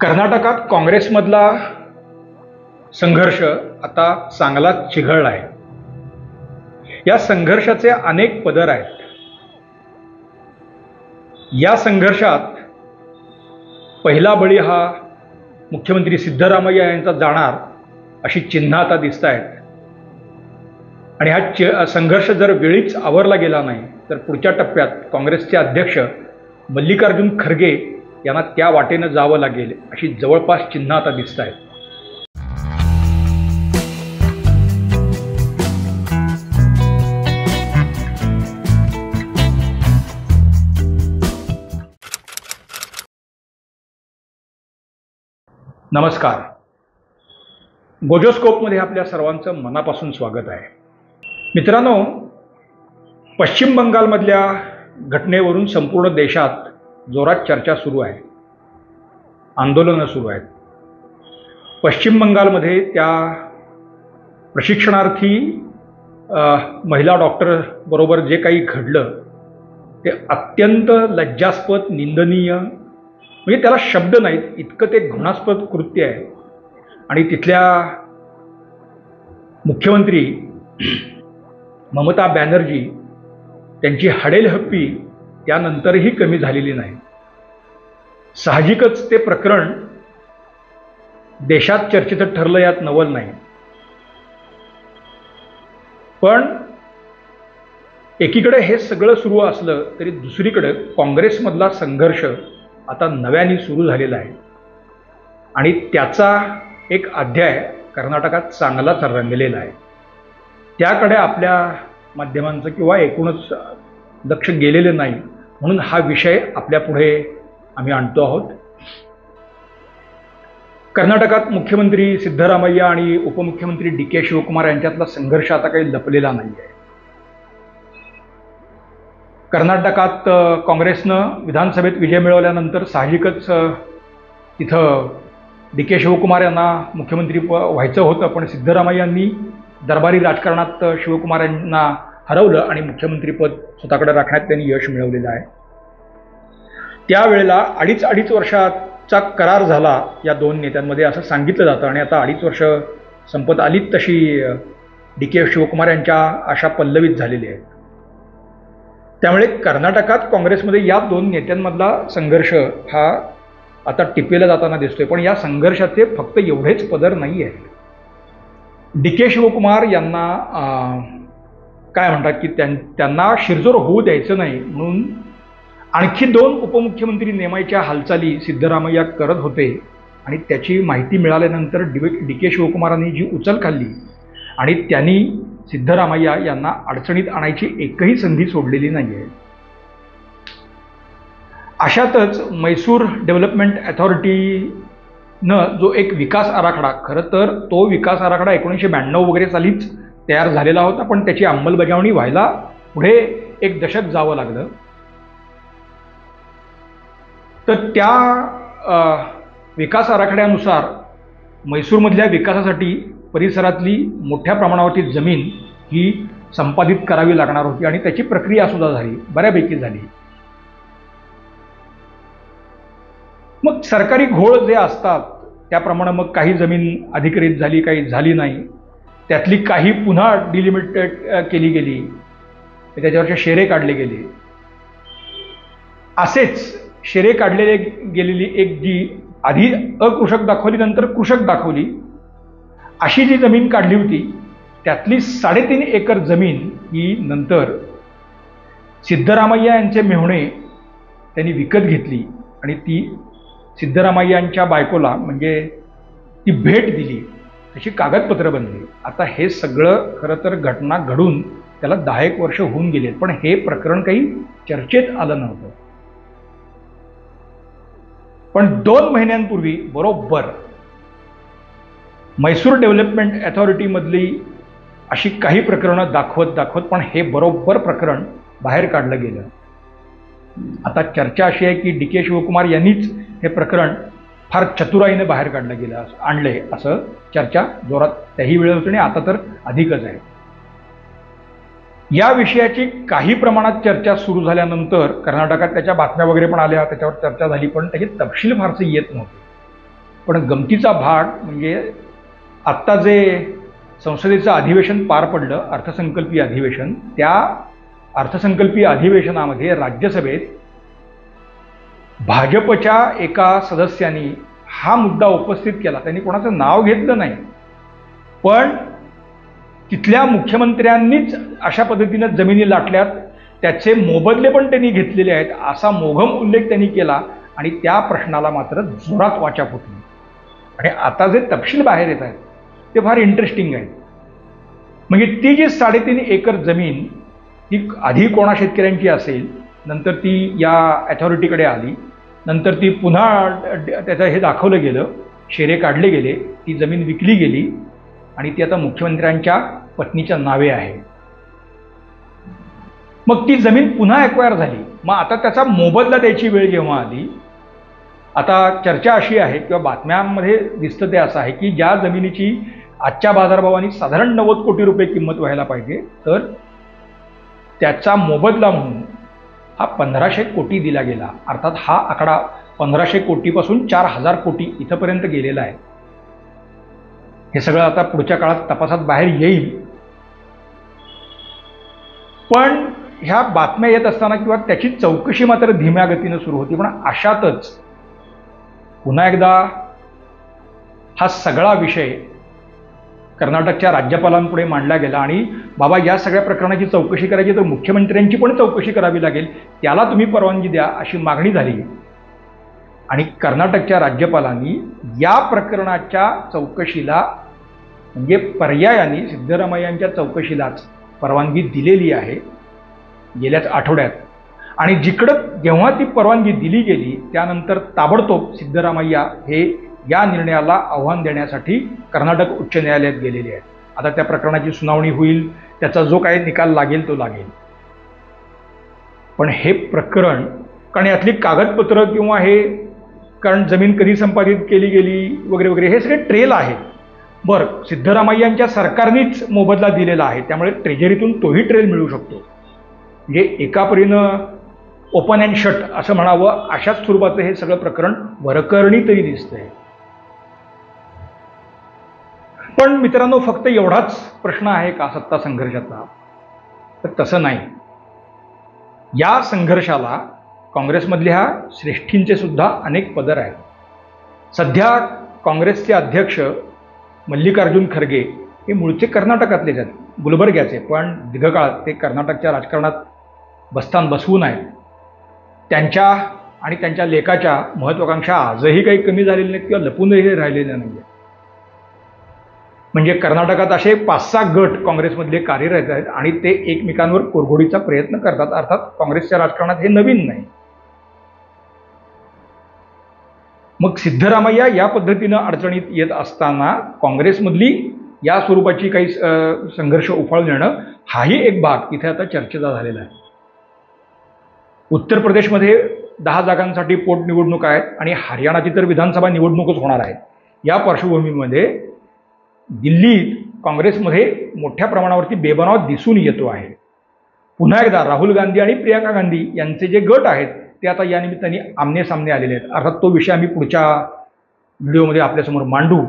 कर्नाटकात काँग्रेसमधला संघर्ष आता चांगलाच चिघळला आहे। या संघर्षाचे अनेक पदर आहेत। या संघर्षात पहिला बळी हा मुख्यमंत्री सिद्धरामय्या यांचा जाणार अशी चिन्ह आता दिसत आहेत। आणि हा संघर्ष जर वेळीच आवरला गेला नाही तर पुढच्या टप्प्यात काँग्रेसचे अध्यक्ष मल्लिकार्जुन खरगे यांना त्या वाटेने जावं लागेल अशी जवळपास चिन्ह आता दिसत आहेत। नमस्कार, गोजोस्कोपमध्ये आपल्या सर्वांचं मनापासून स्वागत आहे। मित्रांनो, पश्चिम बंगालमधल्या घटनेवरून संपूर्ण देशात जोरात चर्चा सुरू आहे, आंदोलनं सुरू आहेत। पश्चिम बंगालमध्ये त्या प्रशिक्षणार्थी महिला डॉक्टर बरोबर जे काही घडलं ते अत्यंत लज्जास्पद, निंदनीय, म्हणजे त्याला शब्द नाहीत इतकं ते घृणास्पद कृत्य आहे। आणि तिथल्या मुख्यमंत्री ममता बॅनर्जी त्यांची हडेलहप्पी त्यानंतरही कमी झालेली नाही। साहजिकच ते प्रकरण देशात चर्चेचं ठरलं, यात नवल नाही। पण एकीकडे हे सगळं सुरू असलं तरी दुसरीकडे काँग्रेसमधला संघर्ष आता नव्याने सुरू झालेला आहे आणि त्याचा एक अध्याय कर्नाटकात चांगलाच रंगलेला आहे। त्याकडे आपल्या माध्यमांचं किंवा एकूणच लक्ष गेलेलं नाही, म्हणून हा विषय आपल्या पुढे आम्ही आणतो आहोत। कर्नाटकात मुख्यमंत्री सिद्धरामय्या आणि उपमुख्यमंत्री डी.के. शिवकुमार यांच्यातला संघर्ष आता काही लपलेला नाही आहे। कर्नाटकात काँग्रेसनं विधानसभेत विजय मिळवल्यानंतर साहजिकच तिथं डी.के. शिवकुमार यांना मुख्यमंत्री व्हायचं होतं, पण सिद्धरामय्यांनी दरबारी राजकारणात शिवकुमार यांना हरवलं आणि मुख्यमंत्रीपद स्वतःकडे राखण्यात त्यांनी यश मिळवलेलं आहे। त्यावेळेला अडीच वर्षाचा करार झाला या दोन नेत्यांमध्ये असं सांगितलं जातं आणि आता 2.5 वर्ष संपत आलीत तशी डी.के. शिवकुमार यांच्या आशा पल्लवित झालेली आहेत। त्यामुळे कर्नाटकात काँग्रेसमध्ये या दोन नेत्यांमधला संघर्ष हा आता टिपेला जाताना दिसतोय। पण या संघर्षाचे फक्त एवढेच पदर नाही आहेत। डी.के. शिवकुमार यांना काय म्हणतात की त्यांना शिरजोर होऊ द्यायचं नाही म्हणून आणखी 2 उपमुख्यमंत्री नेमायच्या हालचाली सिद्धरामय्या करत होते आणि त्याची माहिती मिळाल्यानंतर डी.के. शिवकुमारांनी जी उचल खाल्ली आणि त्यांनी सिद्धरामय्या यांना अडचणीत आणायची एकही संधी सोडलेली नाही आहे। अशातच मैसूर डेव्हलपमेंट अथॉरिटीनं जो एक विकास आराखडा, खरं तर तो विकास आराखडा 1992 वगैरे सालीच तयार झालेला होता, पण त्याची अंमलबजावणी व्हायला पुढे 1 दशक जावं लागलं। तर त्या विकास आराखड्यानुसार मैसूरमधल्या विकासासाठी परिसरातली मोठ्या प्रमाणावरची जमीन ही संपादित करावी लागणार होती आणि त्याची प्रक्रिया सुद्धा झाली, बऱ्यापैकी झाली। मग सरकारी घोळ जे असतात त्याप्रमाणे मग काही जमीन अधिकृत झाली, काही झाली नाही, त्यातली काही पुन्हा डिलिमिटेड केली गेली, त्याच्यावरचे शेरे काढले गेले। असेच शेरे काढलेले गेलेली एक जी आधी अकृषक दाखवली नंतर कृषक दाखवली अशी जी जमीन काढली होती त्यातली 3.5 एकर जमीन ही नंतर सिद्धरामय्या यांचे मेहुणे त्यांनी विकत घेतली आणि ती सिद्धरामय्यांच्या बायकोला म्हणजे ती भेट दिली, तशी कागदपत्र बनली। आता हे सगळं खरं तर घटना घडून त्याला 10 वर्ष होऊन गेले, पण हे प्रकरण काही चर्चेत आलं नव्हतं। पण 2 महिन्यांपूर्वी बरोबर मैसूर डेव्हलपमेंट अथॉरिटीमधली अशी काही प्रकरणं दाखवत पण हे बरोबर प्रकरण बाहेर काढलं गेलं। आता चर्चा अशी आहे की डी.के. शिवकुमार यांनीच हे प्रकरण फार चतुराईने बाहेर काढलं गेलं, आणले असं चर्चा जोरात त्याही वेळेत होती आणि आता तर अधिकच आहे। या विषयाची काही प्रमाणात चर्चा सुरू झाल्यानंतर कर्नाटकात त्याच्या बातम्या वगैरे पण आल्या, त्याच्यावर चर्चा झाली, पण त्याचे तपशील फारसे येत नव्हते। पण गमतीचा भाग म्हणजे आत्ता जे संसदेचं अधिवेशन पार पडलं, अर्थसंकल्पीय अधिवेशन, त्या अर्थसंकल्पीय अधिवेशनामध्ये राज्यसभेत भाजपच्या एका सदस्यांनी हा मुद्दा उपस्थित केला. त्यांनी कोणाचं नाव घेतलं नाही, पण तिथल्या मुख्यमंत्र्यांनीच अशा पद्धतीनं जमिनी लाटल्यात, त्याचे मोबदले पण त्यांनी घेतलेले आहेत, असा मोघम उल्लेख त्यांनी केला आणि त्या प्रश्नाला मात्र जोरात वाचा फुटली. आणि आता जे तपशील बाहेर येत आहेत ते फार इंटरेस्टिंग आहेत. म्हणजे ती जी 3.5 एकर जमीन ती आधी कोणा शेतकऱ्यांची असेल, नंतर ती या अथॉरिटीकडे आली, नंतर ती पुन्हा त्याचं हे दाखवलं गेलं, शेरे काढले गेले, ती जमीन विकली गेली आणि ती आता मुख्यमंत्र्यांच्या पत्नीच्या नावे आहे. मग ती जमीन पुन्हा ॲक्वायर झाली. मग आता त्याचा मोबदला द्यायची वेळ जेव्हा आली, आता चर्चा अशी आहे किंवा बातम्यांमध्ये दिसतं ते असं आहे की ज्या जमिनीची आजच्या बाजारभावाने साधारण 90 कोटी रुपये किंमत व्हायला पाहिजे, तर त्याचा मोबदला म्हणून हा 1500 कोटी दिला गेला. अर्थात हा आकडा 1500 कोटीपासून 4000 कोटी इथंपर्यंत गेलेला आहे. हे सगळं आता पुढच्या काळात तपासात बाहेर येईल. पण ह्या बातम्या येत असताना किंवा त्याची चौकशी मात्र धीम्या गतीनं सुरू होती. पण अशातच पुन्हा एकदा हा सगळा विषय कर्नाटकच्या राज्यपालांपुढे मांडला गेला आणि बाबा या सगळ्या प्रकरणाची चौकशी करायची तर मुख्यमंत्र्यांची पण चौकशी करावी लागेल, त्याला तुम्ही परवानगी द्या अशी मागणी झाली. आणि कर्नाटकच्या राज्यपालांनी या प्रकरणाच्या चौकशीला म्हणजे पर्यायाने सिद्धरामय्यांच्या चौकशीलाच परवानगी दिलेली आहे गेल्याच आठवड्यात. आणि जिकडं जेव्हा ती परवानगी दिली गेली त्यानंतर ताबडतोब सिद्धरामय्या हे या निर्णयाला आव्हान देण्यासाठी कर्नाटक उच्च न्यायालयात गेलेले आहेत. आता त्या प्रकरणाची सुनावणी होईल, त्याचा जो काही निकाल लागेल तो लागेल. पण हे प्रकरण, कारण यातली कागदपत्र किंवा हे, कारण जमीन कधी संपादित केली गेली वगैरे वगैरे हे सगळे ट्रेल आहेत. बरं, सिद्धरामय्यांच्या सरकारनेच मोबदला दिलेला आहे, त्यामुळे ट्रेजरीतून तोही ट्रेल मिळू शकतो. म्हणजे एका परीनं ओपन अँड शट असं म्हणावं अशाच स्वरूपाचं हे सगळं प्रकरण वरकरणी तरी दिसतंय. पण मित्रांनो, फक्त एवढाच प्रश्न आहे का सत्ता संघर्षाचा? तर तसं नाही. या संघर्षाला काँग्रेसमधल्या श्रेष्ठींचे सुद्धा अनेक पदर आहेत. सध्या काँग्रेसचे अध्यक्ष मल्लिकार्जुन खरगे हे मूळचे कर्नाटकातलेच आहेत, गुलबर्ग्याचे, पण दीर्घकाळात ते कर्नाटकच्या राजकारणात बस्तान बसवून आहेत. त्यांच्या आणि त्यांच्या लेकाच्या महत्त्वाकांक्षा आजही काही कमी झालेल्या नाहीत किंवा लपूनही राहिलेल्या नाही. म्हणजे कर्नाटकात असे 5-6 गट काँग्रेसमधले कार्यरत आहेत आणि ते एकमेकांवर कोरघोडीचा प्रयत्न करतात. अर्थात काँग्रेसच्या राजकारणात हे नवीन नाही. मग सिद्धरामय्या या पद्धतीनं अडचणीत येत असताना काँग्रेसमधली या स्वरूपाची काही संघर्ष उफाळून येणं हाही एक भाग इथे आता चर्चेचा झालेला आहे. उत्तर प्रदेशमध्ये 10 जागांसाठी पोटनिवडणूक आहेत आणि हरियाणाची तर विधानसभा निवडणूकच होणार आहे. या पार्श्वभूमीमध्ये दिल्लीत काँग्रेसमध्ये मोठ्या प्रमाणावरती बेबनाव दिसून येतो आहे. पुन्हा एकदा राहुल गांधी आणि प्रियंका गांधी यांचे जे गट आहेत ते आता या निमित्ताने आमने सामने आलेले आहेत. अर्थात तो विषय आम्ही पुढच्या व्हिडिओमध्ये आपल्यासमोर मांडू.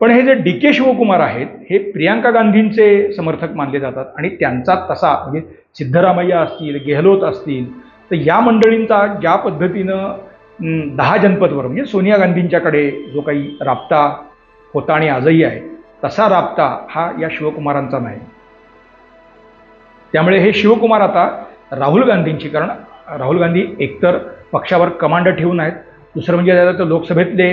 पण हे जे DK शिवकुमार आहेत हे प्रियंका गांधींचे समर्थक मानले जातात आणि त्यांचा तसा म्हणजे सिद्धरामय्या असतील, गेहलोत असतील, तर या मंडळींचा ज्या पद्धतीनं 10 जनपदवर म्हणजे सोनिया गांधींच्याकडे जो काही राबता होता आणि आजही आहे तसा राबता हा या शिवकुमारांचा नाही. त्यामुळे हे शिवकुमार आता राहुल गांधींची, कारण राहुल गांधी एकतर पक्षावर कमांड ठेवून आहेत, दुसरं म्हणजे त्यात लोकसभेतले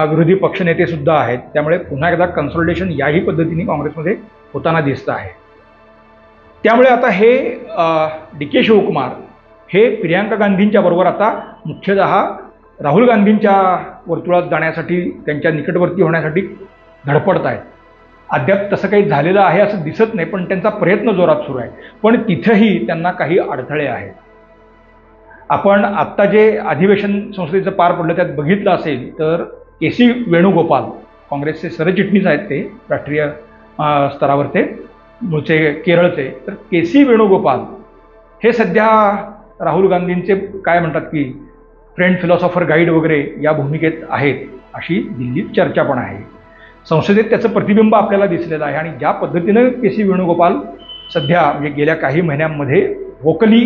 विरोधी पक्षनेते सुद्धा आहेत. त्यामुळे पुन्हा एकदा कन्सॉलिडेशन याही पद्धतीने काँग्रेसमध्ये होताना दिसतं आहे. त्यामुळे आता हे DK शिवकुमार हे प्रियंका गांधींच्या बरोबर आता मुख्यतः राहुल गांधींच्या वर्तुळात जाण्यासाठी, त्यांच्या निकटवर्ती होण्यासाठी धडपडत आहेत. अद्याप तसं काही झालेलं आहे असं दिसत नाही, पण त्यांचा प्रयत्न जोरात सुरू आहे. पण तिथंही त्यांना काही अडथळे आहेत. आपण आत्ता जे अधिवेशन संसदेचं पार पडलं त्यात बघितलं असेल तर KC वेणुगोपाल, काँग्रेसचे सरचिटणीस आहेत ते राष्ट्रीय स्तरावर, ते मूळचे केरळचे, तर KC वेणुगोपाल हे सध्या राहुल गांधींचे काय म्हणतात की फ्रेंड फिलॉसॉफर गाईड वगैरे या भूमिकेत आहेत अशी दिल्लीत चर्चा पण आहे. संसदेत त्याचं प्रतिबिंब आपल्याला दिसलेलं आहे आणि ज्या पद्धतीनं के.सी. वेणुगोपाल सध्या म्हणजे गेल्या काही महिन्यांमध्ये व्होकली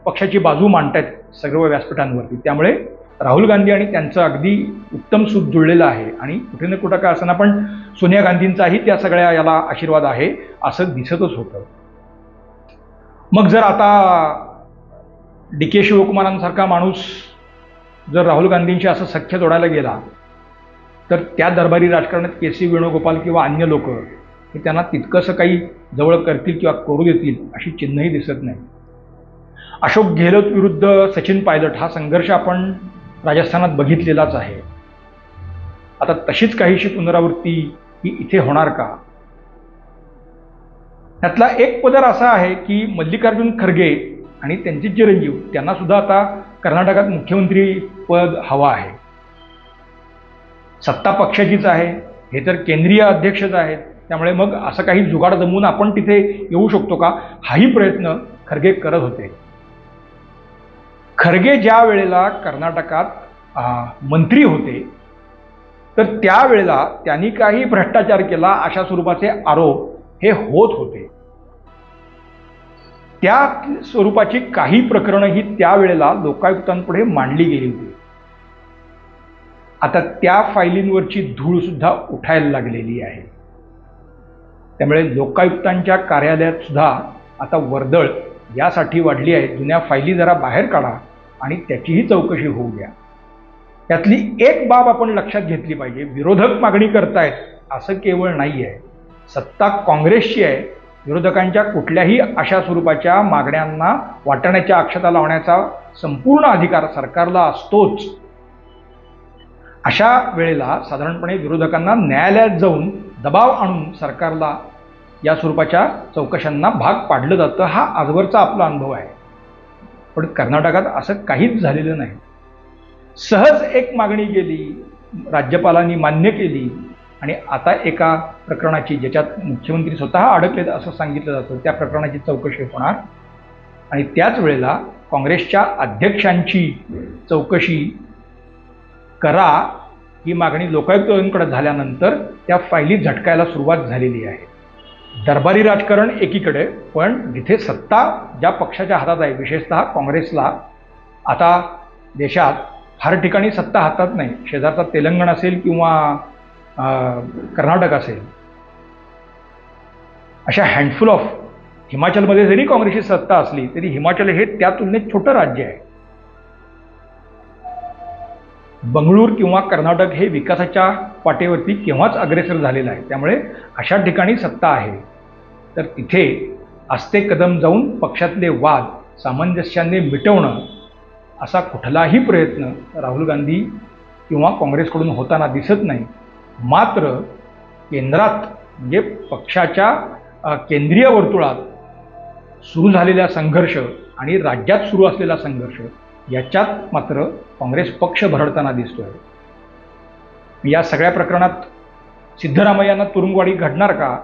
पक्षाची बाजू मांडतायत सर्व व्यासपीठांवरती, त्यामुळे राहुल गांधी आणि त्यांचं अगदी उत्तम सूत जुळलेलं आहे आणि कुठे ना कुठं का असताना पण सोनिया गांधींचाही त्या सगळ्या याला आशीर्वाद आहे असं दिसतच होतं. मग जर आता डी.के. शिवकुमारांसारखा माणूस जर राहुल गांधींशी असं सख्य जोडायला गेला तर त्या दरबारी राजकारणात के.सी. वेणुगोपाल किंवा अन्य लोक हे त्यांना तितकंसं काही जवळ करतील किंवा करू देतील अशी चिन्हही दिसत नाही. अशोक गेहलोत विरुद्ध सचिन पायलट हा संघर्ष आपण राजस्थानात बघितलेलाच आहे. आता तशीच काहीशी पुनरावृत्ती ही इथे होणार का? त्यातला एक पदर असा आहे की मल्लिकार्जुन खरगे आणि त्यांचे चिरंजीव त्यांना सुद्धा आता कर्नाटकात मुख्यमंत्री पद हवा आहे. सत्ता पक्षाचीच आहे, हे तर केंद्रीय अध्यक्षच आहेत, त्यामुळे मग असं काही जुगाड जमवून आपण तिथे येऊ शकतो का हाही प्रयत्न खरगे करत होते. खरगे ज्या वेळेला कर्नाटकात मंत्री होते तर त्यावेळेला त्यांनी काही भ्रष्टाचार केला अशा स्वरूपाचे आरोप हे होत होते. त्या स्वरूपाची काही प्रकरणं ही त्यावेळेला लोकायुक्तांपुढे मांडली गेली होती. आता त्या फायलींवरची धूळ सुद्धा उठायला लागलेली आहे. त्यामुळे लोकायुक्तांच्या कार्यालयात सुद्धा आता वर्दळ यासाठी वाढली आहे, जुन्या फायली जरा बाहेर काढा आणि त्याचीही चौकशी होऊ द्या. त्यातली एक बाब आपण लक्षात घेतली पाहिजे, विरोधक मागणी करतायत असं केवळ नाही आहे, सत्ता काँग्रेसची आहे. विरोधकांच्या कुठल्याही अशा स्वरूपाच्या मागण्यांना वाटण्याच्या अक्षता लावण्याचा संपूर्ण अधिकार सरकारला असतोच. अशा वेळेला साधारणपणे विरोधकांना न्यायालयात जाऊन दबाव आणून सरकारला या स्वरूपाच्या चौकशांना भाग पाडलं जातं. हा आजवरचा आपला अनुभव आहे. पण कर्नाटकात असं काहीच झालेलं नाही. सहज एक मागणी गेली, राज्यपालांनी मान्य केली आणि आता एका प्रकरणाची ज्याच्यात मुख्यमंत्री स्वतः अडकलेत असं सांगितलं जातं त्या प्रकरणाची चौकशी होणार आणि त्याच वेळेला काँग्रेसच्या अध्यक्षांची चौकशी करा ही मागणी लोकायुक्तांकडे झाल्यानंतर त्या फायली झटकायला सुरुवात झालेली आहे. दरबारी राजकारण एकीकडे, पण जिथे सत्ता ज्या पक्षाच्या हातात आहे, विशेषतः काँग्रेसला आता देशात फार ठिकाणी सत्ता हातात नाही. शेजारचा तेलंगणा असेल किंवा कर्नाटक असेल, अशा हँडफुल ऑफ, हिमाचलमध्ये जरी काँग्रेसची सत्ता असली तरी हिमाचल हे त्या तुलनेत छोटं राज्य आहे. बंगळूर किंवा कर्नाटक हे विकासाच्या पाठीवरती केव्हाच अग्रेसर झालेलं आहे. त्यामुळे अशा ठिकाणी सत्ता आहे तर तिथे आस्ते कदम जाऊन पक्षातले वाद सामंजस्याने मिटवणं असा कुठलाही प्रयत्न राहुल गांधी किंवा काँग्रेसकडून होताना दिसत नाही. मात्र केंद्रात म्हणजे पक्षाच्या केंद्रीय वर्तुळात सुरू झालेला संघर्ष आणि राज्यात सुरू असलेला संघर्ष याच्यात मात्र काँग्रेस पक्ष भरडताना दिसतोय. या सगळ्या प्रकरणात सिद्धरामय्यांना तुरुंगवाढी घडणार का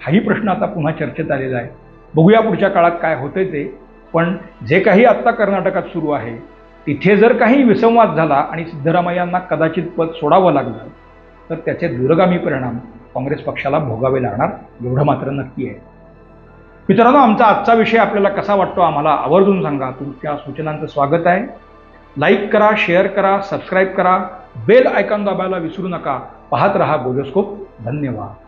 हाही प्रश्न आता पुन्हा चर्चेत आलेला आहे. बघूया पुढच्या काळात काय होतंय ते. पण जे काही आत्ता कर्नाटकात सुरू आहे तिथे जर काही विसंवाद झाला आणि सिद्धरामय्यांना कदाचित पद सोडावं लागलं तर त्याचे दूरगामी परिणाम काँग्रेस पक्षाला भोगावे लागणार एवढं मात्र नक्की आहे. मित्रांनो, आमचा आजचा विषय आपल्याला कसा वाटतो आम्हाला आवर्जून सांगा. तुमच्या सूचनांचं स्वागत आहे. लाईक करा, शेअर करा, सबस्क्राईब करा, बेल आयकॉन दाबायला विसरू नका. पाहत रहा गोजोस्कोप. धन्यवाद.